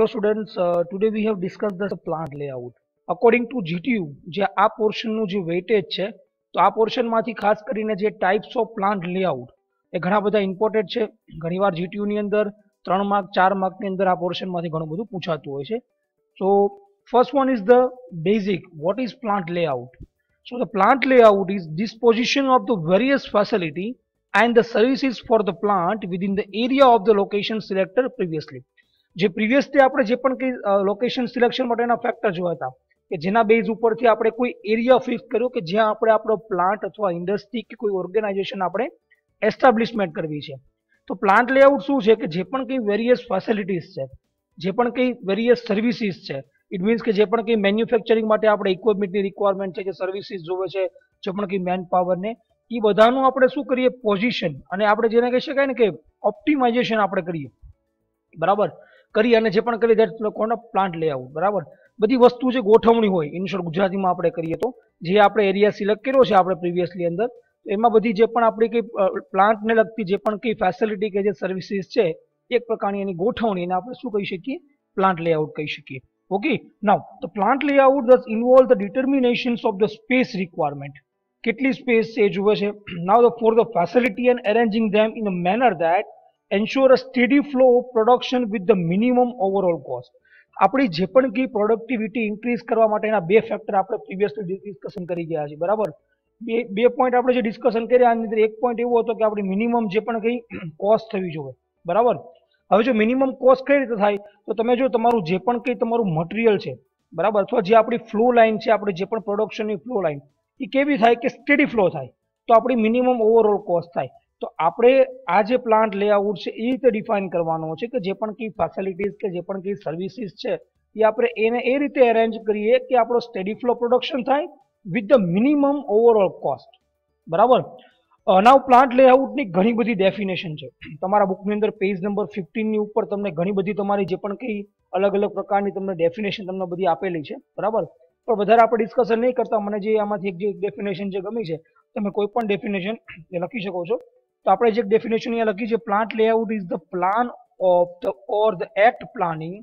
students, today we have discussed the plant layout. According to GTU, જે આ પોર્શનનું જે weightage છે તો આ પોર્શનમાંથી ખાસ કરીને જે ટાઈપ્સ ઓફ પ્લાન્ટ લેઆઉટ એ ઘણા બધા ઇમ્પોર્ટન્ટ છે. ઘણીવાર GTU ની અંદર 3 માર્ક 4 માર્કની અંદર આ પોર્શનમાંથી ઘણું બધું પૂછાતું હોય છે. So first one is the basic. What is plant layout? So the plant layout is disposition of the various facility and the services for the plant within the area of the location selected previously. જે previously આપણે જે પણ કંઈ location selection માટેના factor જોયા હતા કે જેના બેઝ ઉપરથી આપણે કોઈ એરિયા ફિક્સ કર્યો કે જ્યાં આપણે આપણો પ્લાન્ટ અથવા ઇન્ડસ્ટ્રી કે કોઈ ઓર્ગેનાઇઝેશન આપણે એસ્ટાબ્લિશમેન્ટ કરવી છે. તો પ્લાન્ટ લેઆઉટ શું છે કે જે પણ કંઈ વેરિયસ ફેસિલિટીઝ છે, જે પણ કંઈ વેરિયસ સર્વિસીસ છે, ઇટ મીન્સ કે જે પણ કંઈ મેન્યુફેક્ચરિંગ માટે આપણે ઇક્વિપમેન્ટની રિક્વાયરમેન્ટ છે, જે સર્વિસીસ જોવે છે, જે પણ કંઈ મેન પાવરને, એ બધાનું આપણે શું કરીએ પોઝિશન અને આપણે જેને કહી શકાય ને કે ઓપ્ટિમાઇઝેશન આપણે કરીએ, બરાબર કરી અને જે પણ કરી દેટ્સ કોણ પ્લાન્ટ લેઆઉટ. બરાબર બધી વસ્તુ જે ગોઠવણી હોય ઇન શોર્ટ ગુજરાતીમાં આપણે કરીએ તો જે આપણે એરિયા સિલેક્ટ કર્યો છે આપણે પ્રીવિયસલી અંદર એમાં બધી જે પણ આપણી કંઈ પ્લાન્ટને લગતી જે પણ કંઈ ફેસિલિટી કે જે સર્વિસીસ છે એક પ્રકારની એની ગોઠવણી એને આપણે શું કહી શકીએ પ્લાન્ટ લેઆઉટ કહી શકીએ. Okay, now the plant layout does involve the determinations of the space requirement. કેટલી સ્પેસ છે એ જુએ છે. Now the for the facility and arranging them in a manner that ensure a steady flow of production with the minimum overall cost. આપણી જે પણ કંઈ productivity increase કરવા માટેના બે ફેક્ટર આપણે પ્રીવિયસલી ડિસ્કશન કરી ગયા છે. બરાબર બે પોઈન્ટ આપણે જે ડિસ્કશન કર્યા આની અંદર એક પોઈન્ટ એવો હતો કે આપણી મિનિમમ જે પણ કંઈ કોસ્ટ થવી જોઈએ. બરાબર હવે જો મિનિમમ કોસ્ટ કઈ રીતે થાય તો તમે જો તમારું જે પણ કંઈ તમારું મટીરિયલ છે, બરાબર અથવા જે આપણી ફ્લો લાઈન છે, આપણે જે પણ પ્રોડક્શનની ફ્લો લાઈન એ કેવી થાય કે સ્ટેડી ફ્લો થાય તો આપણી મિનિમમ ઓવરઓલ કોસ્ટ થાય. તો આપણે આ જે પ્લાન્ટ લેઆઉટ છે એ રીતે ડિફાઇન કરવાનો છે કે જે પણ કંઈ ફેસિલિટીઝ કે જે પણ કંઈ સર્વિસીસ છે એ આપણે એને એ રીતે અરેન્જ કરીએ કે આપણો સ્ટેડી ફ્લો પ્રોડક્શન થાય with the minimum overall cost. બરાબર નાવ પ્લાન્ટ લેઆઉટની ઘણી બધી ડેફિનેશન છે. તમારા બુકની અંદર પેજ નંબર 15 ની ઉપર તમને ઘણી બધી તમારી જે પણ કંઈ અલગ અલગ પ્રકારની તમને ડેફિનેશન તમને બધી આપેલી છે. બરાબર પણ વધારે આપણે ડિસ્કશન નહીં કરતા, મને જે આમાંથી એક જે ડેફિનેશન જે ગમી છે તમે કોઈ પણ ડેફિનેશન એ લખી શકો છો. તો આપણે જે ડેફિનેશન અહીંયા લખી છે plant layout is the plan of the or the act planning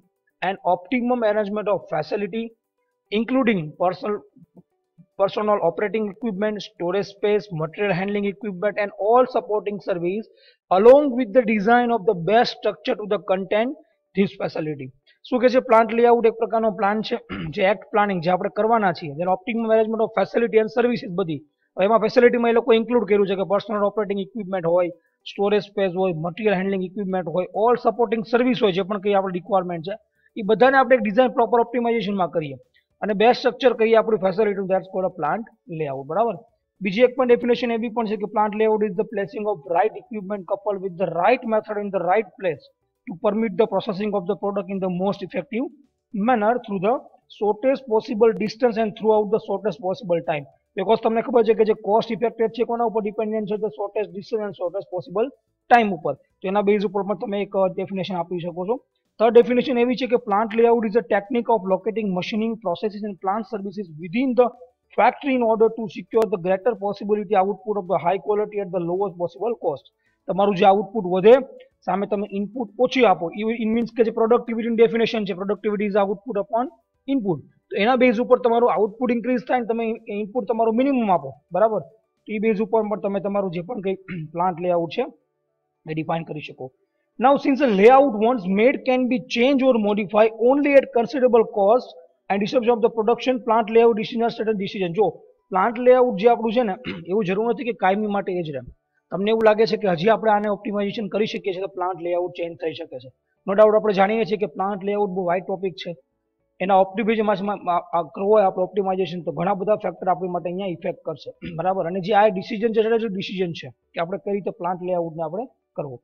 and optimum arrangement of facility including personal operating equipment, storage space, material handling equipment and all supporting service along with the design of the best structure to the content this facility. શું કે છે plant layout એક પ્રકારનો plan છે જે act planning જે આપણે કરવાના છીએ જેનો optimum management of facility and services બધી એમાં ફેસિલિટીમાં એ લોકો ઇન્ક્લુડ કર્યું છે કે પર્સનલ ઓપરેટિંગ ઇક્વિપમેન્ટ હોય, સ્ટોરેજ સ્પેસ હોય, મટીરિયલ હેન્ડલિંગ ઇક્વિપમેન્ટ હોય, ઓલ સપોર્ટિંગ સર્વિસ હોય જે પણ કંઈ આપણે રિક્વાયરમેન્ટ છે એ બધાને આપણે ડિઝાઇન પ્રોપર ઓપ્ટિમાઇઝેશનમાં કરીએ અને બેસ્ટ સ્ટ્રક્ચર કહીએ આપણી facility that's called a plant layout. બરાબર બીજી એક પણ ડેફિનેશન એવી પણ છે કે plant layout is the placing of right equipment couple with the right method in the right place to permit the processing of the product in the most effective manner through the shortest possible distance and throughout the shortest possible time. Because તમને ખબર છે કે જે cost affected છે કોના ઉપર dependent છે the shortest distance and shortest possible time ઉપર. તો એના બેઝ ઉપર પણ તમે એક ડેફિનેશન આપી શકો છો. થર્ડ ડેફિનેશન એવી છે કે plant layout is a technique of locating machining processes and plant services within the factory in order to secure the greater possibility output of the high quality at the lowest possible cost. તમારું જે output વધે સામે તમે input ઓછી આપો in means કે જે પ્રોડક્ટિવિટીની definition છે productivity is output upon input. તો એના બેઝ ઉપર તમારું આઉટપુટ ઇન્ક્રીઝ થાય ને તમે ઇનપુટ તમારું મિનિમમ આપો. બરાબર તો એ બેઝ ઉપર પણ તમે તમારું જે પણ કંઈ પ્લાન્ટ લેઆઉટ છે એ ડિફાઇન કરી શકો. Now since a layout once made can be changed or modified only at considerable cost and disturbance of the production, plant layout decision are certain decision. જો પ્લાન્ટ લેઆઉટ જે આપણું છે ને એવું જરૂર નથી કે કાયમી માટે એ જ રહે. તમને એવું લાગે છે કે હજી આપણે આને ઓપ્ટિમાઇઝેશન કરી શકીએ છીએ તો પ્લાન્ટ લેઆઉટ ચેન્જ થઈ શકે છે. નો ડાઉટ આપણે જાણીએ છીએ કે પ્લાન્ટ લેઆઉટ બહુ વાઇડ ટોપિક છે. એના ઓપ્ટિમાઇઝેશન કરવો હોય આપણે ઓપ્ટિમાઇઝેશન તો ઘણા બધા ફેક્ટર આપણી માટે અહીંયા ઇફેક્ટ કરશે. બરાબર અને જે આ ડિસિઝન છે એટલે ડિસિઝન છે કે આપણે કઈ રીતે પ્લાન્ટ લેઆઉટને આપણે કરવું.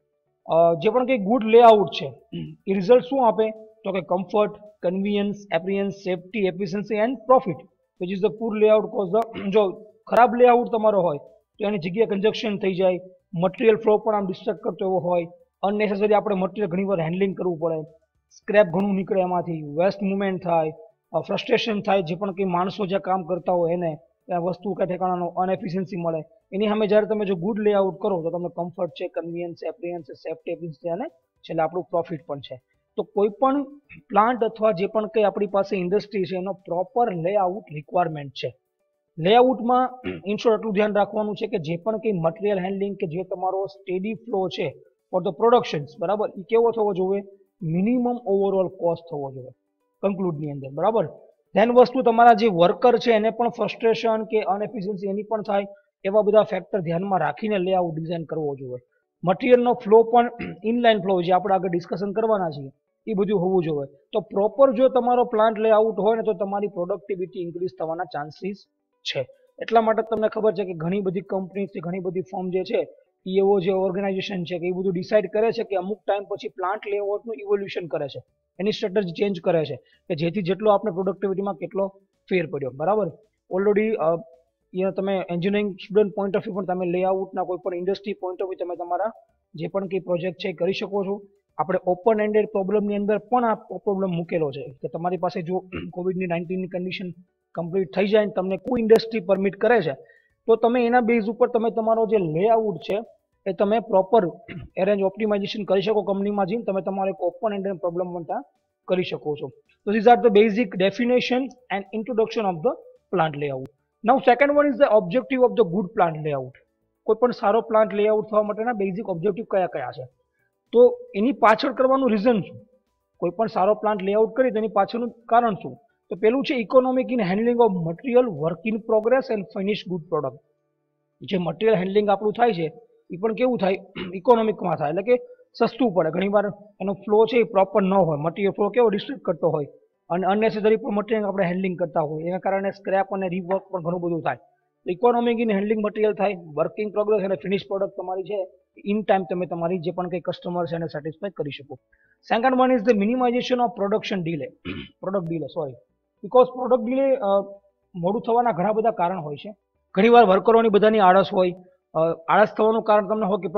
જે પણ કંઈ ગુડ લેઆઉટ છે એ રિઝલ્ટ શું આપે તો કે comfort, convenience, appearance, safety, efficiency and profit. Which is the poor layout cause the જો ખરાબ લેઆઉટ તમારો હોય તો એની જગ્યાએ કન્જક્શન થઈ જાય, મટીરિયલ ફ્લો પણ આમ ડિસ્ટ્રક્ટ કરતો એવો હોય, અનનેસેસરી આપણે મટીરિયલ ઘણીવાર હેન્ડલિંગ કરવું પડે, સ્ક્રેપ ઘણું નીકળે એમાંથી, વેસ્ટ મુવમેન્ટ થાય, ફ્રસ્ટ્રેશન થાય, જે પણ કંઈ માણસો જ્યાં કામ કરતા હોય એને ત્યાં વસ્તુ કાંઈ ઠેકાણાનો અનએફિશિયન્સી મળે. એની સામે જ્યારે તમે જો ગુડ લેઆઉટ કરો તો તમને કમ્ફર્ટ છે, કન્વીનિયન્સ, એપિયરન્સ, સેફટી, એફિશિયન્સી અને છેલ્લે આપણું પ્રોફિટ પણ છે. તો કોઈ પણ પ્લાન્ટ અથવા જે પણ કંઈ આપણી પાસે ઇન્ડસ્ટ્રી છે એનો પ્રોપર લેઆઉટ રિક્વાયરમેન્ટ છે. લેઆઉટમાં ઇન શોર્ટ એટલું ધ્યાન રાખવાનું છે કે જે પણ કંઈ મટીરિયલ હેન્ડલિંગ કે જે તમારો સ્ટેડી ફ્લો છે ફોર ધ પ્રોડક્શન્સ, બરાબર, એ કેવો થવો જોઈએ? મિનિમમ ઓવરઓલ કોસ્ટ થવો જોઈએ કન્ક્લુડની અંદર, બરાબર. ધેન વસ્તુ તમારા જે વર્કર છે એને પણ ફ્રસ્ટ્રેશન કે અનએફિશિયન્સી એની પણ થાય, એવા બધા ફેક્ટર ધ્યાનમાં રાખીને લેઆઉટ ડિઝાઇન કરવો જોઈએ. મટીરિયલનો ફ્લો પણ ઇનલાઇન ફ્લો જે આપણે આગળ ડિસ્કશન કરવાના છીએ એ બધું હોવું જોઈએ. તો પ્રોપર જો તમારો પ્લાન્ટ લેઆઉટ હોય ને તો તમારી પ્રોડક્ટિવિટી ઇન્ક્રીઝ થવાના ચાન્સીસ છે. એટલા માટે તમને ખબર છે કે ઘણી બધી કંપની છે, ઘણી બધી ફર્મ જે છે એ એવો જે ઓર્ગેનાઇઝેશન છે કે એ બધું ડિસાઇડ કરે છે કે અમુક ટાઈમ પછી પ્લાન્ટ લેઆઉટનું ઇવોલ્યુશન કરે છે, એની સ્ટ્રેટેજી ચેન્જ કરે છે કે જેથી જેટલો આપણે પ્રોડક્ટિવિટીમાં કેટલો ફેર પડ્યો, બરાબર. ઓલરેડી અહીંયા તમે engineering student point of view પણ તમે લેઆઉટના કોઈ પણ ઇન્ડસ્ટ્રી પોઈન્ટ ઓફ વ્યૂ તમે તમારા જે પણ કંઈ પ્રોજેક્ટ છે એ કરી શકો છો. આપણે ઓપન એન્ડેડ પ્રોબ્લેમની અંદર પણ આ પ્રોબ્લેમ મૂકેલો છે કે તમારી પાસે જો COVID-19ની કન્ડિશન કમ્પ્લીટ થઈ જાય ને તમને કોઈ ઇન્ડસ્ટ્રી પરમિટ કરે છે તો તમે એના બેઝ ઉપર તમે તમારો જે લેઆઉટ છે એ તમે પ્રોપર એરેન્જ ઓપ્ટિમાઇઝેશન કરી શકો. કંપનીમાં જઈને તમે તમારો એક ઓપન એન્ડેડ પ્રોબ્લેમ પણ ત્યાં કરી શકો છો. તો these are the basic definition and introduction of the plant layout. Now second one is the objective of the good plant layout. કોઈ પણ સારો પ્લાન્ટ લેઆઉટ થવા માટેના બેઝિક ઓબ્જેક્ટિવ કયા કયા છે? તો એની પાછળ કરવાનું રીઝન શું? કોઈ પણ સારો પ્લાન્ટ લેઆઉટ કરી તેની પાછળનું કારણ શું? તો પેલું છે economic in handling of material, work in progress and finish good product. જે મટીરિયલ હેન્ડલિંગ આપણું થાય છે એ પણ કેવું થાય? ઇકોનોમિકમાં થાય, એટલે કે સસ્તું પડે. ઘણીવાર એનો ફ્લો છે એ પ્રોપર ન હોય, મટીરિયલ ફ્લો કેવો ડિસ્ટ્રિક્ટ કરતો હોય અને અનનેસેસરી પણ મટીરિયલ આપણે હેન્ડલિંગ કરતા હોય, એના કારણે સ્ક્રેપ અને રીવર્ક પણ ઘણું બધું થાય. ઇકોનોમિક ઇન હેન્ડલિંગ મટીરિયલ થાય, વર્કિંગ પ્રોગ્રેસ અને ફિનિશ પ્રોડક્ટ તમારી છે ઇન ટાઈમ તમે તમારી જે પણ કંઈ કસ્ટમર છે એને સેટિસ્ફાય કરી શકો. Second one is the minimisation of production delay, product delay, sorry. Because product delay મોડું થવાના ઘણા બધા કારણ હોય છે. ઘણીવાર વર્કરોની બધાની આળસ હોય. આળસ થવાનું કારણ તમને હોય કે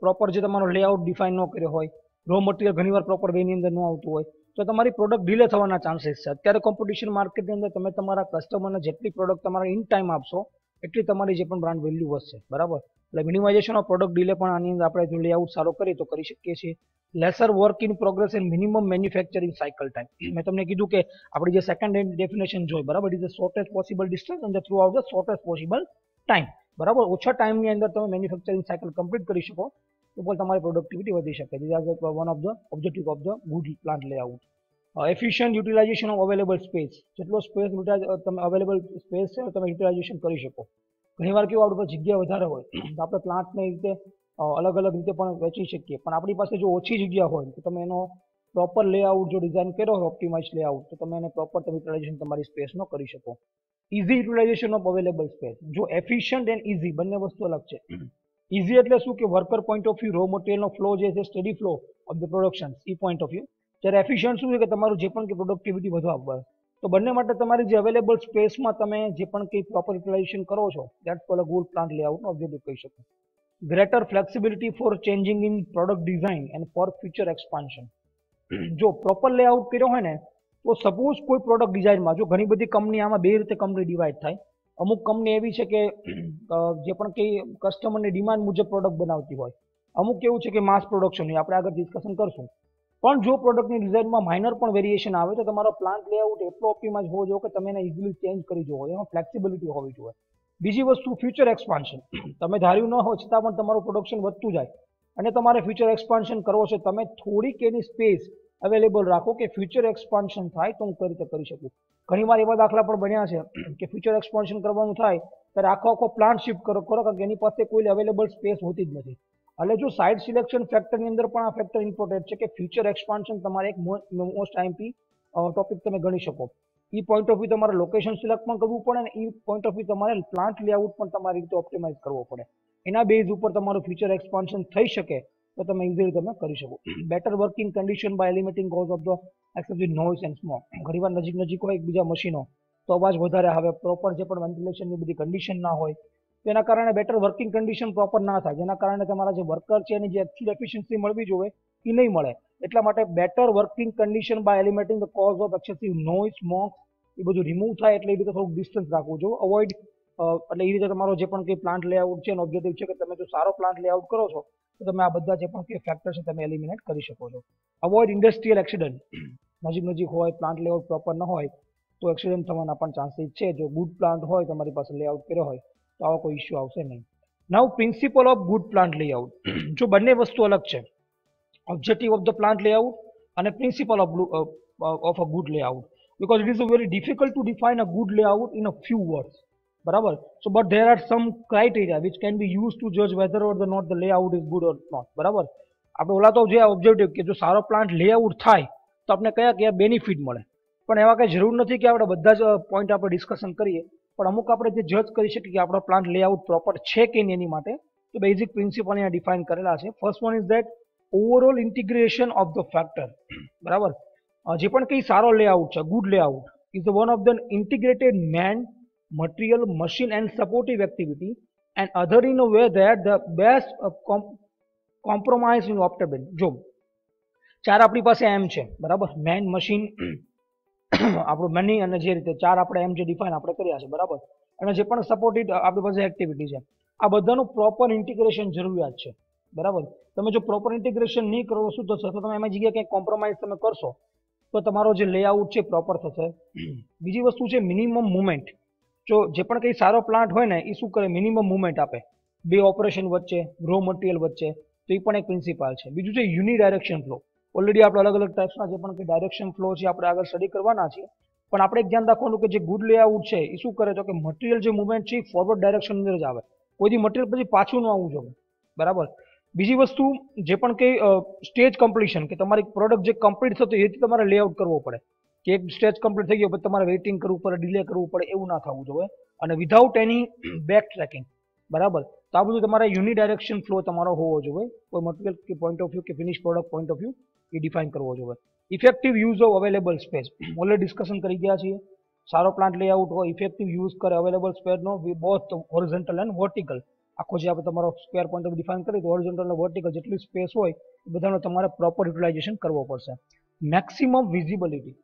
પ્રોપર જે તમારો લેઆઉટ ડિફાઇન ન કર્યો હોય, રો મટીરિયલ ઘણીવાર પ્રોપર વેની અંદર ન આવતું હોય, તો તમારી પ્રોડક્ટ ડીલે થવાના ચાન્સીસ છે. અત્યારે કોમ્પિટિશન માર્કેટની અંદર તમે તમારા કસ્ટમરને જેટલી પ્રોડક્ટ તમારા ઇન ટાઈમ આપશો એટલી તમારી જે પણ બ્રાન્ડ વેલ્યુ વધશે, બરાબર. એટલે મિનિમાઇઝેશન ઓફ પ્રોડક્ટ ડીલે પણ આની અંદર આપણે જો લેઆઉટ સારો કરીએ તો કરી શકીએ છીએ. Laser work in progress and minimum manufacturing cycle time. મેં તમને કીધું કે આપણી જે સેકન્ડ ડેફિનેશન જોઈ, બરાબર, is the shortest possible distance and throughout the shortest possible time, બરાબર. ઓછા ટાઈમની અંદર તમે મેન્યુફેક્ચરિંગ સાયકલ કમ્પ્લીટ કરી શકો તો પણ તમારી પ્રોડક્ટિવિટી વધી શકે. This are one of the objective of the good plant layout. Efficient utilisation of available space. જેટલો સ્પેસ તમે અવેલેબલ સ્પેસ છે તમે યુટિલાઇઝેશન કરી શકો. ઘણીવાર કેવું આપણી પાસે જગ્યા વધારે હોય તો આપણે પ્લાન્ટને રીતે અલગ અલગ રીતે પણ વેચી શકીએ, પણ આપણી પાસે જો ઓછી જગ્યા હોય તો તમે એનો પ્રોપર લેઆઉટ જો ડિઝાઇન કર્યો હોય ઓપ્ટિમાઇઝ લેઆઉટ તો તમે એને પ્રોપર યુટિલાઇઝેશન તમારી સ્પેસનો કરી શકો. Easy utilization of available space. જો એફિશિયન્ટ એન્ડ ઇઝી બંને વસ્તુ અલગ છે. ઇઝી એટલે શું કે worker point of view, raw મટીરિયલનો ફ્લો જે છે steady flow of the production એ પોઈન્ટ ઓફ વ્યૂ. જ્યારે એફિશિયન્ટ શું છે કે તમારું જે પણ કે પ્રોડક્ટિવિટી વધવા પડે. તો બંને માટે તમારી જે અવેલેબલ સ્પેસમાં તમે જે પણ કંઈ પ્રોપર યુટિલાઇઝેશન કરો છો that's called a good plant લેઆઉટનો ઓબ્જેક્ટિવ કહી શકો. Greater flexibility for changing in product design and for future expansion. જો પ્રોપર લેઆઉટ કર્યો હોય ને તો સપોઝ કોઈ પ્રોડક્ટ ડિઝાઇનમાં જો ઘણી બધી કંપની આમાં બે રીતે કંપની ડિવાઈડ થાય. અમુક કંપની એવી છે કે જે પણ કંઈ કસ્ટમરની ડિમાન્ડ મુજબ પ્રોડક્ટ બનાવતી હોય. અમુક કેવું છે કે માસ પ્રોડક્શન, આપણે આગળ ડિસ્કશન કરશું. પણ જો પ્રોડક્ટની ડિઝાઇનમાં માઇનર પણ વેરિએશન આવે તો તમારો પ્લાન્ટ લેઆઉટ એટલો ઓપ્ટિમાઇઝ હોવો જોઈએ કે તમે એને ઇઝીલી ચેન્જ કરી જવો, એમાં ફ્લેક્સિબિલિટી હોવી જોઈએ. બીજી વસ્તુ ફ્યુચર એક્સપાન્શન. તમે ધાર્યું ન હોય છતાં પણ તમારું પ્રોડક્શન વધતું જાય અને તમારે ફ્યુચર એક્સપાન્શન કરવો છે, તમે થોડીક એની સ્પેસ અવેલેબલ રાખો કે ફ્યુચર એક્સપાન્શન થાય તો હું કઈ રીતે કરી શકું. ઘણીવાર એવા દાખલા પણ બન્યા છે કે ફ્યુચર એક્સપાન્શન કરવાનું થાય ત્યારે આખો પ્લાન્ટ શિફ્ટ કરો કારણ કે એની પાસે કોઈ અવેલેબલ સ્પેસ હોતી જ નથી. એટલે જો સાઇટ સિલેક્શન ફેક્ટરની અંદર પણ આ ફેક્ટર ઇમ્પોર્ટન્ટ છે કે ફ્યુચર એક્સપાન્શન તમારે એક મોસ્ટ આઈએમપી ટોપિક તમે ગણી શકો. એ પોઈન્ટ ઓફ વ્યૂ તમારે લોકેશન સિલેક્ટ પણ કરવું પડે અને એ પોઈન્ટ ઓફ વ્યૂ તમારે પ્લાન્ટ લેઆઉટ પણ તમારી રીતે ઓપ્ટિમાઇઝ કરવો પડે. એના બેઝ ઉપર તમારું ફ્યુચર એક્સપાન્શન થઈ શકે તો તમે ઇઝીલી તમે કરી શકો. Better working condition by eliminating cause of the excessive noise and smoke. ઘણીવાર નજીક હોય એકબીજા મશીનો તો અવાજ વધારે આવે, પ્રોપર જે પણ વેન્ટિલેશનની બધી કન્ડિશન ના હોય તેના કારણે બેટર વર્કિંગ કન્ડિશન પ્રોપર ના થાય, જેના કારણે તમારા જે વર્કર છે એની જે એકચ્યુઅલ એફિશિયન્સી મળવી જોઈએ એ નહીં મળે. એટલા માટે better working condition by eliminating the cause of excessive noise, smoke એ બધું રિમૂવ થાય એટલે એ રીતે થોડુંક ડિસ્ટન્સ રાખવું જોઈએ. અવોઇડ એટલે એ રીતે તમારો જે પણ કંઈ પ્લાન્ટ લેઆઉટ છે એનો ઓબ્જેક્ટિવ છે કે તમે જો સારો પ્લાન્ટ લેઆઉટ કરો છો તો તમે આ બધા જે પણ કંઈ ફેક્ટર છે તમે એલિમિનેટ કરી શકો છો. Avoid industrial accident. નજીક હોય પ્લાન્ટ લેઆઉટ પ્રોપર ન હોય તો એક્સિડન્ટ થવાના પણ ચાન્સીસ છે. જો ગુડ પ્લાન્ટ હોય તમારી પાસે લેઆઉટ કર્યો હોય તો આવો કોઈ ઇસ્યુ આવશે નહીં. Now principle of good plant layout. જો બંને વસ્તુ અલગ છે, objective of the plant layout and a principle of a good layout, because it is very difficult to define a good layout in a few words. બરાબર. So but there are some criteria which can be used to judge whether or not the layout is good or not. બરાબર. આપણે ઓલા તો જે objective કે જો સારો plant layout થાય તો આપણે કયા બેનિફિટ મળે, પણ એવા કઈ જરૂર નથી કે આપણે બધા જ પોઈન્ટ આપણે ડિસ્કશન કરીએ, પણ અમુક આપણે જે જજ કરી શકીએ કે આપણો પ્લાન્ટ લેઆઉટ પ્રોપર છે કે નહીં એની માટે તો બેઝિક પ્રિન્સિપલ અહીંયા ડિફાઇન કરેલા છે. First one is that overall integration of the factor. બરાબર. જે પણ કંઈ સારો લેઆઉટ છે, good layout is one of the integrated man, material, machine and supportive activity and other in a way that the best compromise in optable. જો ચાર આપણી પાસે એમ છે, બરાબર, મેન, મશીન, આપણું મની અને જે રીતે ચાર આપણે એમ જે ડિફાઇન આપણે કર્યા છે, બરાબર, અને જે પણ સપોર્ટેડ આપણી પાસે એક્ટિવિટી છે, આ બધાનું પ્રોપર ઇન્ટિગ્રેશન જરૂરિયાત છે. બરાબર. તમે જો પ્રોપર ઇન્ટિગ્રેશન નહીં કરો શું થશે, તો તમે એમાં જગ્યાએ કંઈક કોમ્પ્રોમાઇઝ તમે કરશો તો તમારો જે લેઆઉટ છે પ્રોપર થશે. બીજી વસ્તુ છે મિનિમમ મુવમેન્ટ. જો જે પણ કંઈ સારો પ્લાન્ટ હોય ને એ શું કરે, મિનિમમ મુવમેન્ટ આપે બે ઓપરેશન વચ્ચે, રો મટીરિયલ વચ્ચે, તો એ પણ એક પ્રિન્સિપાલ છે. બીજું છે યુનિ ડાયરેક્શન ફ્લો. ઓલરેડી આપણે અલગ અલગ ટાઈપ્સના જે પણ કંઈ ડાયરેક્શન ફ્લો છે આપણે આગળ સ્ટડી કરવાના છીએ, પણ આપણે એક ધ્યાન રાખવાનું કે જે ગુડ લેઆઉટ છે એ શું કરે છે કે મટીરિયલ જે મુવમેન્ટ છે એ ફોરવર્ડ ડાયરેક્શન અંદર જ આવે, કોઈથી મટીરિયલ પછી પાછું ન આવવું જોઈએ. બરાબર. બીજી વસ્તુ જે પણ કંઈ સ્ટેજ કમ્પ્લીશન કે તમારી પ્રોડક્ટ જે કમ્પ્લીટ થતો એ રીતે તમારે લેઆઉટ કરવો પડે કે એક સ્ટેજ કમ્પ્લીટ થઈ ગયો પછી તમારે વેઇટિંગ કરવું પડે, ડિલે કરવું પડે, એવું ના થવું જોઈએ, અને વિધાઉટ એની બેક ટ્રેકિંગ. બરાબર. તો આ બધું તમારે યુનિ ડાયરેક્શન ફ્લો તમારો હોવો જોઈએ, કોઈ મટીરિયલ કે પોઈન્ટ ઓફ વ્યૂ કે finish product point of view એ ડિફાઇન કરવો જોઈએ. Effective use of available space. Already discussion કરી ગયા છીએ. સારો પ્લાન્ટ લેઆઉટ હોય ઇફેક્ટિવ યુઝ કરે અવેલેબલ સ્પેસનો, બોથ હોરિઝોન્ટલ એન્ડ વર્ટિકલ. આખો જે આપણે તમારો સ્ક્વેર પોઈન્ટ ઓફ ડિફાઇન કરી તો હોરિઝોન્ટલ અને વર્ટિકલ જેટલી સ્પેસ હોય એ બધાનો તમારે પ્રોપર યુટિલાઇઝેશન કરવો પડશે. Maximum visibility.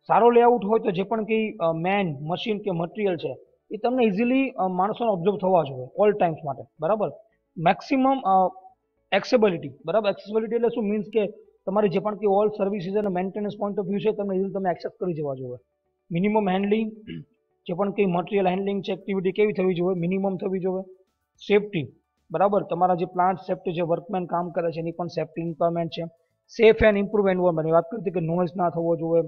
સારો લેઆઉટ હોય તો જે પણ કંઈ મેન, મશીન કે મટીરિયલ છે એ તમને ઇઝીલી માણસોને ઓબ્ઝર્વ થવા જોઈએ ઓલ ટાઈમ્સ માટે. બરાબર. મેક્સિમમ એક્સેબિલિટી. બરાબર. એક્સેસિબિલિટી એટલે શું મીન્સ કે તમારી જે પણ કંઈ ઓલ સર્વિસીસ અને મેન્ટેનન્સ પોઈન્ટ ઓફ વ્યૂ છે તમને ઇઝીલી તમે એક્સેસ કરી જવા જોઈએ. Minimum handling. જે પણ કંઈ મટીરિયલ હેન્ડલિંગ છે એક્ટિવિટી કેવી થવી જોઈએ, મિનિમમ થવી જોઈએ. સેફટી. બરાબર. તમારા જે પ્લાન્ટ સેફટી જે વર્કમેન કામ કરે છે એની પણ સેફટી રિક્વાયરમેન્ટ છે. સેફ એન્ડ ઇમ્પ્રુવ એન્વાયરમેન્ટ વાત કરી કે નોઇઝ ના થવો જોઈએ,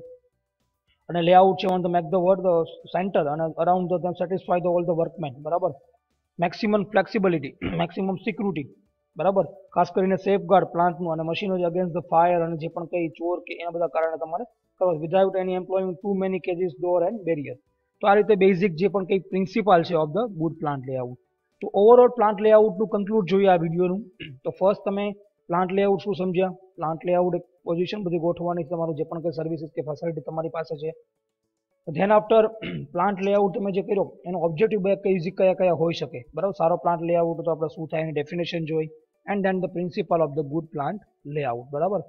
અને લેઆઉટ છે on the make the word centre અને around the them satisfy the all the workmen. બરાબર. Maximum flexibility, maximum security. બરાબર. ખાસ કરીને સેફગાર્ડ પ્લાન્ટનું અને મશીનરી અગેન્સ્ટ ધ ફાયર અને જે પણ કંઈ ચોર કે એના બધા કારણે તમારે કરો without any employing too many cages door and barrier. તો આ રીતે બેઝિક જે પણ કંઈ પ્રિન્સિપાલ છે of the good plant layout. તો ઓવરઓલ પ્લાન્ટ લેઆઉટનું કન્ક્લુડ જોઈએ આ વિડીયોનું. તો ફર્સ્ટ તમે પ્લાન્ટ લેઆઉટ શું સમજ્યા, પ્લાન્ટ લેઆઉટ એક પોઝિશન બધી ગોઠવવાની તમારું જે પણ કંઈ સર્વિસીસ કે ફેસિલિટી તમારી પાસે છે. ધેન આફ્ટર પ્લાન્ટ લેઆઉટ તમે જે કર્યો એનો ઓબ્જેક્ટિવ બે કયા હોઈ શકે. બરાબર. સારો પ્લાન્ટ લેઆઉટ તો આપણે શું થાય એની ડેફિનેશન જોઈ, and then the principal of the good plant layout. બરાબર.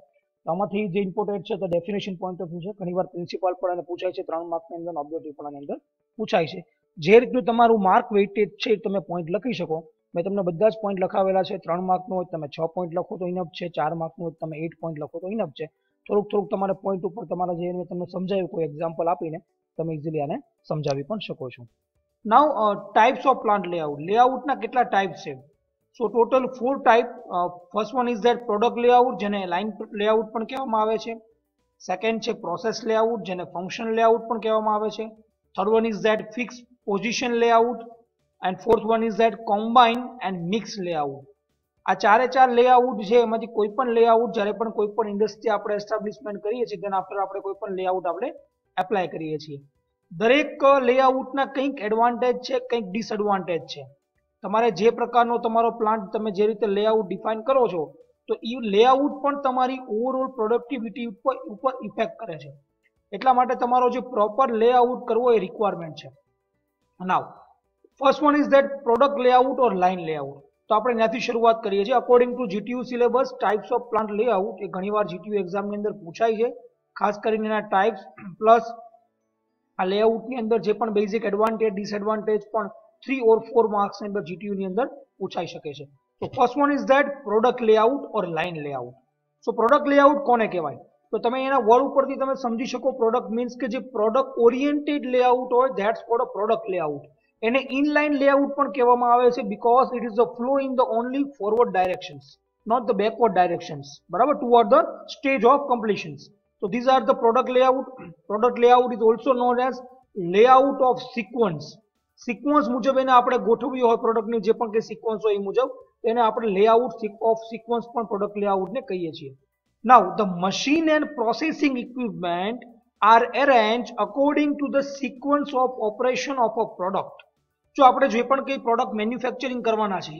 આમાંથી જે ઇમ્પોર્ટન્ટ છે તો ડેફિનેશન પોઈન્ટ ઓફ વ્યૂ છે. ઘણીવાર પ્રિન્સિપલ પણ એને પૂછાય છે 3 માર્કની અંદર, ઓબ્જેક્ટિવ પણ એની અંદર પૂછાય છે. જે રીતનું તમારું માર્ક વેઇટેજ છે તમે પોઈન્ટ લખી શકો. મેં તમને બધા જ પોઈન્ટ લખાવેલા છે. 3 માર્કનું હોય તમે 6 પોઈન્ટ લખો તો ઇનફ છે, 4 માર્કનું હોય તમે 8 પોઈન્ટ લખો તો ઇનફ છે. થોડુંક તમારે પોઈન્ટ ઉપર તમારા જે મેં તમને સમજાવ્યું કોઈ એક્ઝામ્પલ આપીને તમે ઇઝીલી આને સમજાવી પણ શકો છો. Now types of plant layout. લેઆઉટના કેટલા ટાઈપ છે? So total 4 type. First one is that product layout, જેને લાઇન લેઆઉટ પણ કહેવામાં આવે છે. સેકન્ડ છે પ્રોસેસ લેઆઉટ, જેને ફંક્શન લેઆઉટ પણ કહેવામાં આવે છે. Third one is that fix position layout, and fourth one is that combine and mix layout. આ ચાર લેઆઉટ છે એમાંથી કોઈ પણ લેઆઉટ જ્યારે પણ કોઈ પણ ઇન્ડસ્ટ્રી આપણે એસ્ટાબ્લિશમેન્ટ કરીએ છીએ તેના આફ્ટર આપણે કોઈ પણ લેઆઉટ આપણે એપ્લાય કરીએ છીએ. દરેક લેઆઉટના કંઈક એડવાન્ટેજ છે, કંઈક ડિસએડવાન્ટેજ છે. તમારે જે પ્રકારનો તમારો પ્લાન્ટ તમે જે રીતે લેઆઉટ ડિફાઇન કરો છો તો એ લેઆઉટ પણ તમારી ઓવરઓલ પ્રોડક્ટિવિટી ઉપર ઇફેક્ટ કરે છે. એટલા માટે તમારો જે પ્રોપર લેઆઉટ કરવો એ રિક્વાયરમેન્ટ છે. Now first one is that product layout or line layout. તો આપણે ત્યાંથી શરૂઆત કરીએ છીએ. According to GTU syllabus types of plant layout એ ઘણીવાર જીટીયુ એક્ઝામની અંદર પૂછાય છે. ખાસ કરીને એના ટાઈપ્સ પ્લસ આ લેઆઉટની અંદર જે પણ બેઝિક એડવાન્ટેજ ડિસએડવાન્ટેજ પણ 3 or 4 માર્ક્સ ની અંદર જીટીયુ ની અંદર પૂછાઈ શકે છે. તો first one is that product layout or line layout. So product layout કોને કહેવાય? તો તમે એના વર્ડ ઉપરથી તમે સમજી શકો પ્રોડક્ટ મીન્સ કે જે પ્રોડક્ટ ઓરિએન્ટેડ લેઆઉટ હોય that's called a product layout. એને ઇનલાઇન લેઆઉટ પણ કહેવામાં આવે છે because it is the flow in the only forward directions, not the backward directions, બરાબર, toward the stage of completions. So these are the product layout. Product layout is also known as layout of sequence. Sequence મુજબ એને આપણે ગોઠવ્યું હોય પ્રોડક્ટની જે પણ કંઈ sequence હોય એ મુજબ એને આપણે લેઆઉટ ઓફ સિક્વન્સ પણ પ્રોડક્ટ લેઆઉટને કહીએ છીએ. Now the machine and processing equipment are arrange according to the sequence of operation of a product. જો આપણે જે પણ કંઈ પ્રોડક્ટ મેન્યુફેક્ચરિંગ કરવાના છે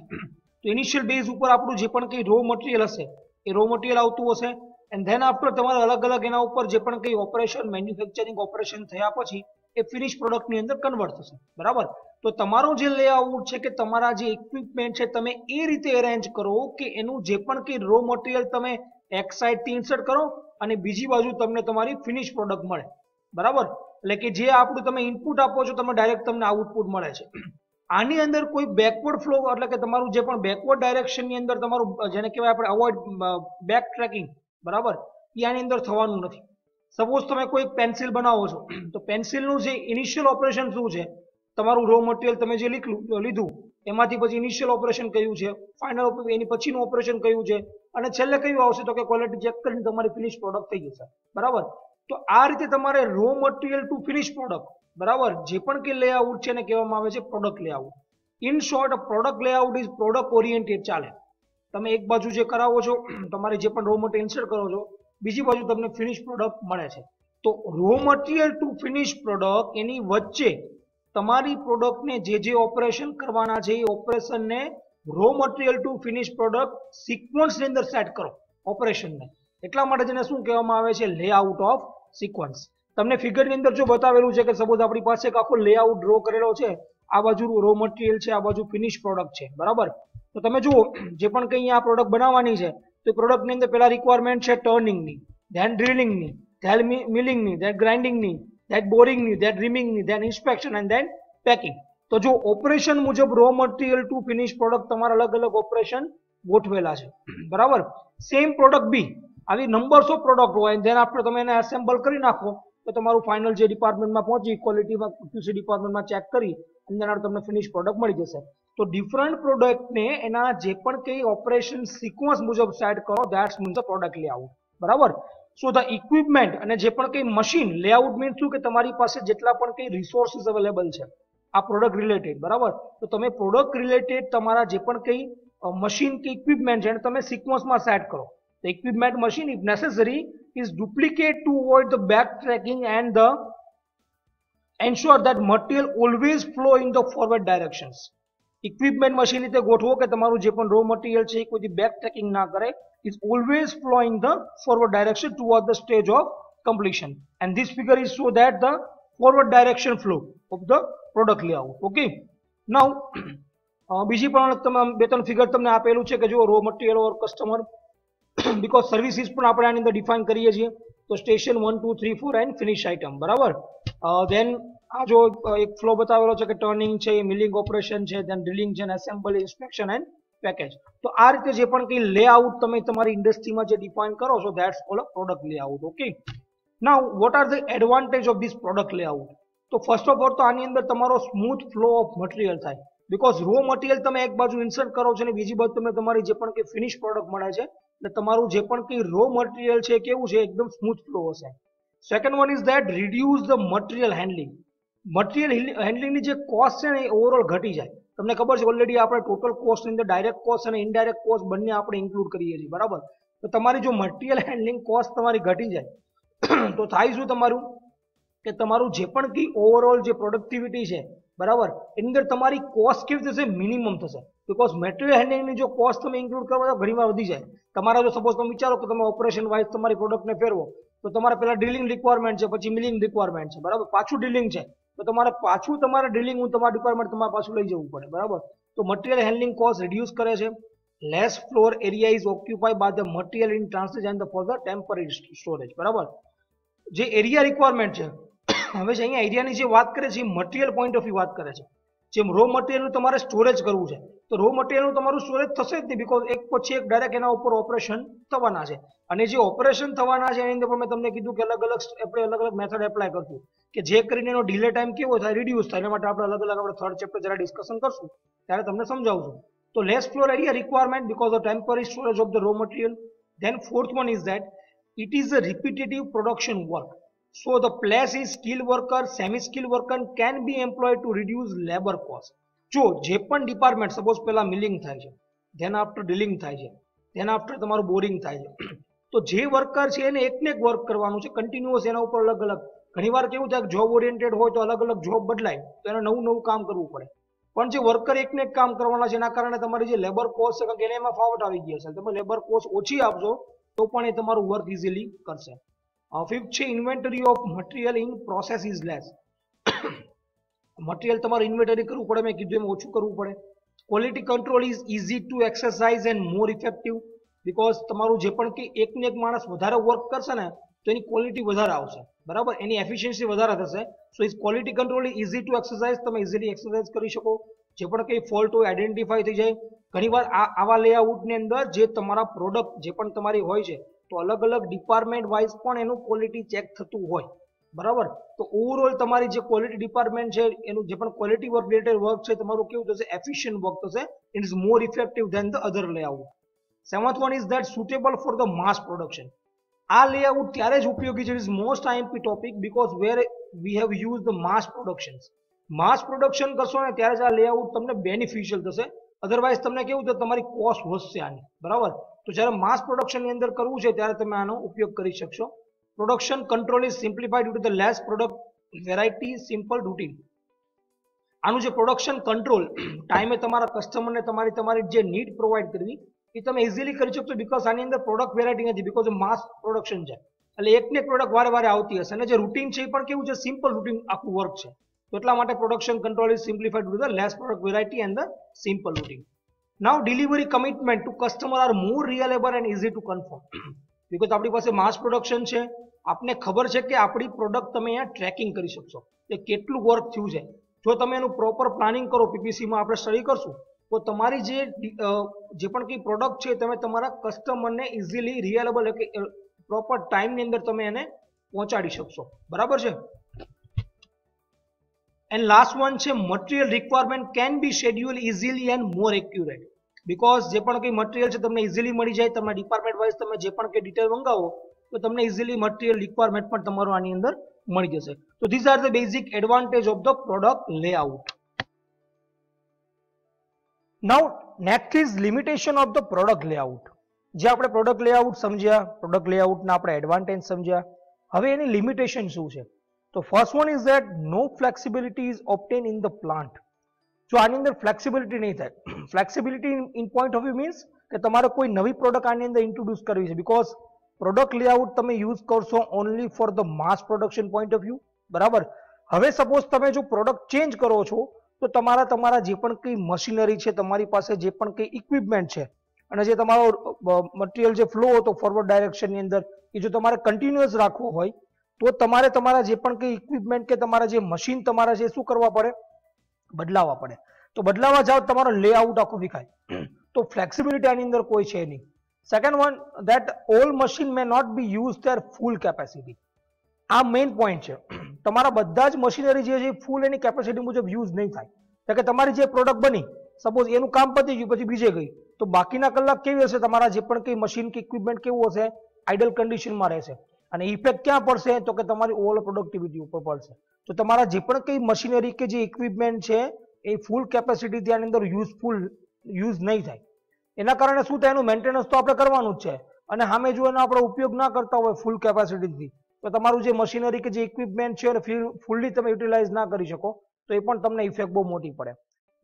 તો ઇનિશિયલ બેઝ ઉપર આપણું જે પણ કંઈ રો મટીરિયલ હશે એ રો મટીરિયલ આવતું હશે એન્ડ ધેન આફ્ટર તમારે અલગ અલગ એના ઉપર જે પણ કંઈ ઓપરેશન મેન્યુફેક્ચરિંગ ઓપરેશન થયા પછી એ ફિનિશ પ્રોડક્ટની અંદર કન્વર્ટ થશે, બરાબર. તો તમારો જે લેઆઉટ છે કે તમારા જે ઇક્વિપમેન્ટ છે તમે એ રીતે અરેન્જ કરો કે એનું જે પણ કંઈ રો મટીરિયલ તમે એક સાઈડથી ઇન્સર્ટ કરો અને બીજી બાજુ તમને તમારી ફિનિશ પ્રોડક્ટ મળે, બરાબર. એટલે કે જે આપણું તમે ઇનપુટ આપો છો તમે ડાયરેક્ટ તમને આઉટપુટ મળે છે. આની અંદર કોઈ બેકવર્ડ ફ્લો એટલે કે તમારું જે પણ બેકવર્ડ ડાયરેક્શનની અંદર તમારું જેને કહેવાય આપણે અવોઇડ બેક ટ્રેકિંગ, બરાબર, એ આની અંદર થવાનું નથી. સપોઝ તમે કોઈ પેન્સિલ બનાવો છો તો પેન્સિલનું જે ઇનિશિયલ ઓપરેશન શું છે, તમારું રો મટીરિયલ તમે જે લીધું એમાંથી પછી ઇનિશિયલ ઓપરેશન કયું છે, ફાઇનલ એની પછીનું ઓપરેશન કયું છે અને છેલ્લે કયું આવશે તો કે ક્વોલિટી ચેક કરીને તમારી ફિનિશ પ્રોડક્ટ થઈ જશે, બરાબર. તો આ રીતે તમારે row material to finish product, બરાબર, જે પણ કે લેઆઉટ છે એને કહેવામાં આવે છે product layout. In short product layout is product oriented ચાલે. તમે એક બાજુ જે કરાવો છો તમારે જે પણ રો મટીરિયલ ઇન્સર્ટ કરો છો બીજી બાજુ તમને ફિનિશ પ્રોડક્ટ મળે છે. તો raw material to finish product એની વચ્ચે તમારી પ્રોડક્ટને જે ઓપરેશન કરવાના છે એ ઓપરેશનને raw material to finish product સિક્વન્સની અંદર સેટ કરો ઓપરેશનને. એટલા માટે જેને શું કહેવામાં આવે છે લેઆઉટ ઓફ સિક્વન્સ. તમને ફિગરની અંદર જો બતાવેલું છે કે સપોઝ આપણી પાસે એક આખો લેઆઉટ ડ્રો કરેલો છે, આ બાજુ રો મટીરિયલ છે, આ બાજુ ફિનિશ પ્રોડક્ટ છે, બરાબર. તો તમે જુઓ જે પણ કંઈ આ પ્રોડક્ટ બનાવવાની છે તો એ પ્રોડક્ટની અંદર પહેલા રિક્વાયરમેન્ટ છે ટર્નિંગની, ધેન ડ્રિલિંગની, ધેન મિલિંગની, ધેન ગ્રાઇન્ડિંગની, ધેન બોરિંગની, ધેન રીમિંગની, then inspection and then packing. તો જો ઓપરેશન મુજબ raw material to finish product તમારા અલગ અલગ ઓપરેશન ગોઠવેલા છે, બરાબર. સેમ પ્રોડક્ટ બી આવી નંબર્સ ઓફ પ્રોડક્ટ હોય ધેન આપણે તમે એને એસેમ્બલ કરી નાખો તો તમારું ફાઇનલ જે ડિપાર્ટમેન્ટમાં પહોંચી ક્વોલિટીમાં ક્યુસી ડિપાર્ટમેન્ટમાં ચેક કરી અને તમને ફિનિશ પ્રોડક્ટ મળી જશે. તો ડિફરન્ટ પ્રોડક્ટને એના જે પણ કંઈ ઓપરેશન સિક્વન્સ મુજબ સેટ કરો that's means the product layout, બરાબર. સો ધ ઇક્વિપમેન્ટ અને જે પણ કંઈ મશીન લેઆઉટ મીન્સ શું કે તમારી પાસે જેટલા પણ કંઈ રિસોર્સિસ અવેલેબલ છે આ પ્રોડક્ટ રિલેટેડ, બરાબર. તો તમે પ્રોડક્ટ રિલેટેડ તમારા જે પણ કંઈ મશીન કે ઇક્વિપમેન્ટ છે એને તમે સિક્વન્સમાં સેટ કરો. The equipment machine, if necessary, is duplicate to avoid the backtracking and ensure that material always flow in the forward directions. Equipment machine રીતે ગોઠવો કે તમારું જે પણ રો મટીરિયલ છે એ કોઈ બેક ટ્રેકિંગ ના કરે, is always flowing the forward direction toward the stage of completion. And this figure is so that the forward direction flow of the product layout. Okay. Now બીજી પણ તમે બે ત્રણ figure તમને આપેલું છે કે જો raw material or customer because services પણ આપણે આની અંદર ડિફાઇન કરીએ છીએ. તો સ્ટેશન 1 2 3 4 એન્ડ ફિનિશ આઇટમ, બરાબર. ધેન આ જો એક ફ્લો બતાવેલો છે કે ટર્નિંગ છે, મિલિંગ ઓપરેશન છે, ધેન ડ્રિલિંગ છે, એસેમ્બલ, ઇન્સ્પેક્શન એન્ડ પેકેજ. તો આ રીતે જે પણ કંઈ લેઆઉટ તમે તમારી ઇન્ડસ્ટ્રીમાં જે ડિફાઇન કરો છો that's cold product layout. Okay. Now what are the advantage of this product layout? તો ફર્સ્ટ ઓફ ઓલ તો આની અંદર તમારો સ્મૂથ ફ્લો ઓફ મટીરિયલ થાય બીકોઝ રો મટીરિયલ તમે એક બાજુ ઇન્સર્ટ કરો છો અને બીજી બાજુ તમને તમારી જે પણ કંઈ ફિનિશ પ્રોડક્ટ મળે છે એટલે તમારું જે પણ કંઈ રો મટીરિયલ છે કેવું છે એકદમ સ્મૂથ ફ્લો હશે. Second one is that reduce the material handling. Material હેન્ડલિંગની જે કોસ્ટ છે ને એ ઓવરઓલ ઘટી જાય. તમને ખબર છે ઓલરેડી આપણે ટોટલ કોસ્ટની અંદર ડાયરેક્ટ કોસ્ટ અને ઇનડાયરેક્ટ કોસ્ટ બંને આપણે ઇન્ક્લુડ કરીએ છીએ, બરાબર. તો તમારી જો મટીરિયલ હેન્ડલિંગ કોસ્ટ તમારી ઘટી જાય તો થાય શું તમારું કે તમારું જે પણ કંઈ ઓવરઓલ જે પ્રોડક્ટિવિટી છે, બરાબર, એની અંદર તમારી કોસ્ટ કેવી થશે મિનિમમ થશે બીકોઝ મટીરિયલ હેન્ડલિંગની જો કોસ્ટ તમે ઇન્ક્લુડ કરવા તો ઘણીવાર વધી જાય. તમારા જો સપોઝ તમે વિચારો કે તમે ઓપરેશન વાઇઝ તમારી પ્રોડક્ટને ફેરવો તો તમારે પહેલા ડ્રિલિંગ રિક્વાયરમેન્ટ છે, પછી મિલિંગ રિક્વાયરમેન્ટ છે, બરાબર, પાછું ડ્રિલિંગ છે તો તમારે પાછું તમારે ડ્રિલિંગ તમારા ડિપાર્ટમેન્ટ તમારે પાછું લઈ જવું પડે, બરાબર. તો મટીરિયલ હેન્ડલિંગ કોસ્ટ રિડ્યુસ કરે છે. Less floor area is occupied by the material in transit and for the temporary storage, બરાબર. જે એરિયા રિક્વાયરમેન્ટ છે હવે છે અહીંયા એરિયાની જે વાત કરે છે એ મટીરિયલ પોઈન્ટ ઓફ વ્યૂ વાત કરે છે. જેમ રો મટીરિયલનું તમારે સ્ટોરેજ કરવું છે તો રો મટીરિયલનું તમારું સ્ટોરેજ થશે જ નહીં, બીકોઝ એક પછી એક ડાયરેક્ટ એના ઉપર ઓપરેશન થવાના છે. અને જે ઓપરેશન થવાના છે એની અંદર પણ મેં તમને કીધું કે અલગ અલગ મેથડ એપ્લાય કરશું કે જે કરીને એનો ડીલે ટાઈમ કેવો થાય, રિડ્યુસ થાય. એના માટે આપણે આપણે થર્ડ ચેપ્ટર જરા ડિસ્કશન કરશું ત્યારે તમને સમજાવશું. તો less floor area requirement because of temporary storage of the raw material. Then fourth one is that it is a repetitive production work. So the place is skilled worker, semi-skilled worker can be employed to reduce labor cost. જો જે પણ department suppose પહેલા milling થાય છે, than after drilling થાય છે, than after તમારું boring થાય છે, તો જે વર્કર છે એને એકને એક વર્ક કરવાનું છે કન્ટિન્યુઅસ. એના ઉપર અલગ અલગ ઘણીવાર કેવું થાય જોબ ઓરિએન્ટેડ હોય તો અલગ અલગ જોબ બદલાય તો એને નવું કામ કરવું પડે. પણ જે વર્કર એકને એક કામ કરવાના છે એના કારણે તમારી જે લેબર કોસ્ટ છે કારણ કે એમાં ફાવટ આવી ગઈ હશે, તમે લેબર કોસ્ટ ઓછી આપશો તો પણ એ તમારું વર્ક ઇઝીલી કરશે. ફિફ્થ છે inventory of material in process is less. Material તમારે ઇન્વેન્ટરી કરવું પડે, મેં કીધું એમ ઓછું કરવું પડે. Quality control is easy to exercise and more effective because તમારું જે પણ કે એકને એક માણસ વધારે વર્ક કરશે ને તો એની ક્વોલિટી વધારે આવશે, બરાબર, એની એફિશિયન્સી વધારે થશે. સો is quality control is easy to exercise, તમે ઇઝીલી એક્સરસાઇઝ કરી શકો. જે પણ કંઈ ફોલ્ટ હોય આઈડેન્ટિફાઈ થઈ જાય. ઘણીવાર આવા લેઆઉટની અંદર જે તમારા પ્રોડક્ટ જે પણ તમારી હોય છે તો અલગ અલગ ડિપાર્ટમેન્ટ વાઇઝ પણ એનું ક્વોલિટી ચેક થતું હોય, બરાબર. તો ઓવરઓલ તમારી જે ક્વોલિટી ડિપાર્ટમેન્ટ છે એનું જે પણ ક્વોલિટી વર્ક રિલેટેડ વર્ક છે તમારું કેવું થશે, એફિશિયન્ટ વર્ક થશે. It is more effective than the other layout. Seventh one is that suitable for the mass production. આ લેઆઉટ ત્યારે જ ઉપયોગી છે, is most IMP topic because where we have use the mass production. Mass production કરશો ને ત્યારે જ આ લેઆઉટ તમને બેનિફિશિયલ થશે, અધરવાઇઝ તમને કેવું થશે તમારી કોસ્ટ વધશે આની, બરાબર. તો જ્યારે માસ પ્રોડક્શનની અંદર કરવું છે ત્યારે તમે આનો ઉપયોગ કરી શકશો. Production control is simplified due to the less product variety simple routine. આનું જે પ્રોડક્શન કંટ્રોલ ટાઈમે તમારા કસ્ટમરને તમારી જે નીડ પ્રોવાઈડ કરવી એ તમે ઇઝીલી કરી શકશો બીકોઝ આની અંદર પ્રોડક્ટ વેરાયટી નથી, બીકોઝ માસ પ્રોડક્શન છે એટલે એકને એક પ્રોડક્ટ વારે આવતી હશે. અને જે રૂટીન છે એ પણ કેવું છે, સિમ્પલ રૂટીન આખું વર્ક છે. તો એટલા માટે production control is simplified to the less product variety and the simple routine. Now delivery commitment to customer are more reliable and easy to confirm because આપણી પાસે માસ પ્રોડક્શન છે, આપને ખબર છે કે આપણી પ્રોડક્ટ તમે અહીંયા ટ્રેકિંગ કરી શકશો કે કેટલું વર્ક થયું છે. જો તમે એનું પ્રોપર પ્લાનિંગ કરો, પીપીસીમાં આપણે સ્ટડી કરશું તો તમારી જે પણ કંઈ પ્રોડક્ટ છે તમે તમારા કસ્ટમરને ઇઝીલી રિયલેબલ કે પ્રોપર ટાઈમની અંદર તમે એને પહોંચાડી શકશો, બરાબર છે. એન્ડ લાસ્ટ વન છે material requirement can be schedule easily and more accurate because જે પણ કંઈ મટીરિયલ છે તમને ઇઝીલી મળી જાય. તમારા ડિપાર્ટમેન્ટ વાઇઝ તમે જે પણ કંઈ ડિટેલ મંગાવો તો તમને ઇઝીલી મટીરિયલ રિક્વાયરમેન્ટ પણ તમારું આની અંદર મળી જશે. તો these are the basic advantage of the product layout. Now next is limitation of the product layout. જે આપણે પ્રોડક્ટ લેઆઉટ સમજ્યા, પ્રોડક્ટ લેઆઉટના આપણે એડવાન્ટેજ સમજ્યા, હવે એની લિમિટેશન શું છે. તો first one is that no flexibility is obtain in the plant. જો આની અંદર ફ્લેક્સિબિલિટી નહીં થાય, flexibility in point of view means કે તમારે કોઈ નવી પ્રોડક્ટ આની અંદર ઇન્ટ્રોડ્યુસ કરવી છે બીકોઝ પ્રોડક્ટ લેઆઉટ તમે યુઝ કરશો only for the mass production point of view, બરાબર. હવે સપોઝ તમે જો પ્રોડક્ટ ચેન્જ કરો છો તો તમારા જે પણ કંઈ મશીનરી છે, તમારી પાસે જે પણ કંઈ ઇક્વિપમેન્ટ છે અને જે તમારો મટીરિયલ જે ફ્લો હતો ફોરવર્ડ ડાયરેક્શનની અંદર એ જો તમારે કન્ટિન્યુઅસ રાખવો હોય તો તમારે તમારા જે પણ કંઈ ઇક્વિપમેન્ટ કે તમારા જે મશીન તમારા છે શું કરવા પડે, બદલાવવા પડે. તો બદલાવા જાઓ તમારો લેઆઉટ આખો વિખાય. તો ફ્લેક્સિબિલિટી આની અંદર કોઈ છે નહીં. Second one that all machine may not be use their full capacity. આ મેઇન પોઈન્ટ છે. તમારા બધા જ મશીનરી જે છે ફૂલ એની કેપેસિટી મુજબ યુઝ નહીં થાય. એટલે કે તમારી જે પ્રોડક્ટ બની સપોઝ એનું કામ પતી ગયું પછી બીજે ગઈ તો બાકીના કલાક કેવી હશે, તમારા જે પણ કંઈ મશીન કે ઇક્વિપમેન્ટ કેવું હશે, આઇડલ કન્ડિશનમાં રહેશે. અને ઇફેક્ટ ક્યાં પડશે તો કે તમારી ઓવર પ્રોડક્ટિવિટી ઉપર પડશે. તો તમારા જે પણ કંઈ મશીનરી કે જે ઇક્વિપમેન્ટ છે એ ફૂલ કેપેસિટી ત્યાંની અંદર યુઝ નહીં થાય. એના કારણે શું થાય, એનું મેન્ટેનન્સ તો આપણે કરવાનું જ છે અને સામે જો એનો આપણે ઉપયોગ ના કરતા હોય ફૂલ કેપેસિટીથી તો તમારું જે મશીનરી કે જે ઇક્વિપમેન્ટ છે ફૂલ્લી તમે યુટિલાઇઝ ના કરી શકો તો એ પણ તમને ઇફેક્ટ બહુ મોટી પડે.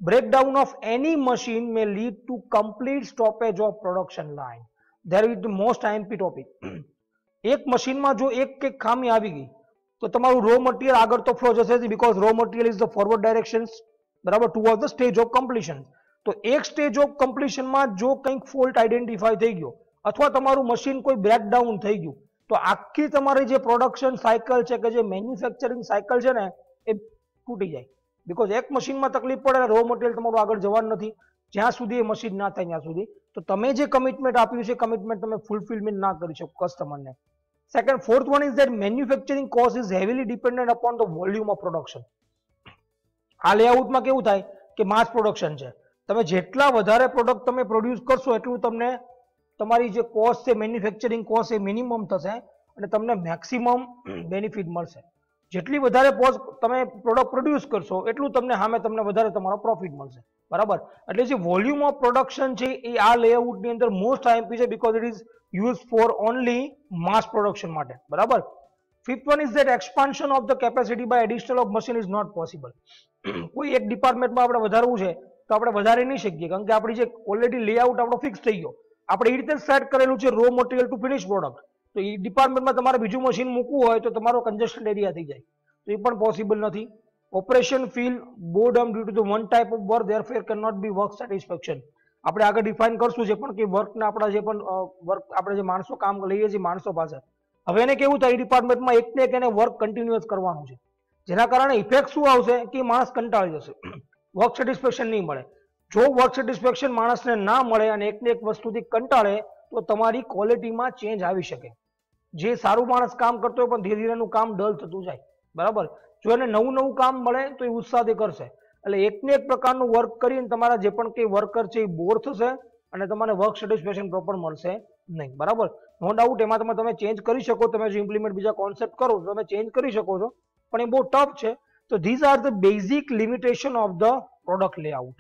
Breakdown of any machine May lead to complete stoppage of production line. There is the most IMP topic. એક મશીનમાં જો એક ખામી આવી ગઈ તો તમારું રો મટીરિયલ આગળ તો ફ્લો જશે because raw material is the forward directions, બરાબર, toward the stage of completion. તો એક સ્ટેજ ઓફ કમ્પ્લીશનમાં જો કંઈક ફોલ્ટ આઈડેન્ટિફાઈ થઈ ગયો અથવા તમારું મશીન કોઈ બ્રેકડાઉન થઈ ગયું તો આખી તમારી જે પ્રોડક્શન સાયકલ છે કે જે મેન્યુફેક્ચરિંગ સાયકલ છે ને એ તૂટી જાય. બીકોઝ એક મશીનમાં તકલીફ પડે રો મટીરિયલ તમારું આગળ જવાનું નથી જ્યાં સુધી એ મશીન ના થાય ત્યાં સુધી. તો તમે જે કમિટમેન્ટ આપ્યું છે કમિટમેન્ટ તમે ફૂલફિલમેન્ટ ના કરી શકો કસ્ટમરને. Second, fourth one is that manufacturing cost is heavily dependent upon the volume of production. આ લેઆઉટમાં કેવું થાય કે માસ પ્રોડક્શન છે, તમે જેટલા વધારે પ્રોડક્ટ તમે પ્રોડ્યુસ કરશો એટલું તમને તમારી જે કોસ્ટ છે મેન્યુફેક્ચરિંગ કોસ્ટ એ મિનિમમ થશે અને તમને મેક્સિમમ બેનિફિટ મળશે. જેટલી વધારે તમે પ્રોડક્ટ પ્રોડ્યુસ કરશો એટલું તમને સામે તમને વધારે તમારો પ્રોફિટ મળશે. બરાબર, એટલે જે વોલ્યુમ ઓફ પ્રોડક્શન છે એ આ લેઆઉટની અંદર મોસ્ટ આઈએમપી છે because it is use for only mass production માટે. બરાબર. Fifth one is that expansion of the capacity by additional of machine is not possible. કોઈ એક ડિપાર્ટમેન્ટમાં આપણે વધારવું છે તો આપણે વધારી નહીં શકીએ કારણ કે આપણી જે ઓલરેડી લેઆઉટ આપણો ફિક્સ થઈ ગયો, આપણે એ રીતે સેટ કરેલું છે row material to finish product. તો એ ડિપાર્ટમેન્ટમાં તમારે બીજું મશીન મૂકવું હોય તો તમારો કન્જેસ્ટેડ એરિયા થઈ જાય, તો એ પણ પોસિબલ નથી. Operation feel boredom due to the one type of work therefore can not be work satisfaction. આપણે આગળ ડિફાઇન કરશું છે પણ કે વર્કના આપણા જે પણ વર્ક આપણે જે માણસો કામ લઈએ છીએ માણસો પાસે, હવે એને કેવું થાય ડિપાર્ટમેન્ટમાં એક ને એક એને વર્ક કન્ટિન્યુઅસ કરવાનું છે, જેના કારણે ઇફેક્ટ શું આવશે કે માણસ કંટાળી જશે, વર્ક સેટિસ્ફેક્શન નહીં મળે. જો વર્ક સેટિસ્ફેક્શન માણસને ના મળે અને એકને એક વસ્તુથી કંટાળે તો તમારી ક્વોલિટીમાં ચેન્જ આવી શકે. જે સારું માણસ કામ કરતો હોય પણ ધીરે ધીરે એનું કામ ડલ થતું જાય. બરાબર, જો એને નવું નવું કામ મળે તો એ ઉત્સાહથી કરશે. એટલે એકને એક પ્રકારનું વર્ક કરીને તમારા જે પણ કંઈ વર્કર છે એ બોર થશે અને તમારે વર્ક સેટિસ્ફેક્શન પ્રોપર મળશે નહીં. બરાબર, નો ડાઉટ એમાં તમે ચેન્જ કરી શકો, તમે જો ઇમ્પ્લિમેન્ટ બીજા કોન્સેપ્ટ કરો તો તમે ચેન્જ કરી શકો છો પણ એ બહુ ટફ છે. તો these are the basic limitation of the product layout.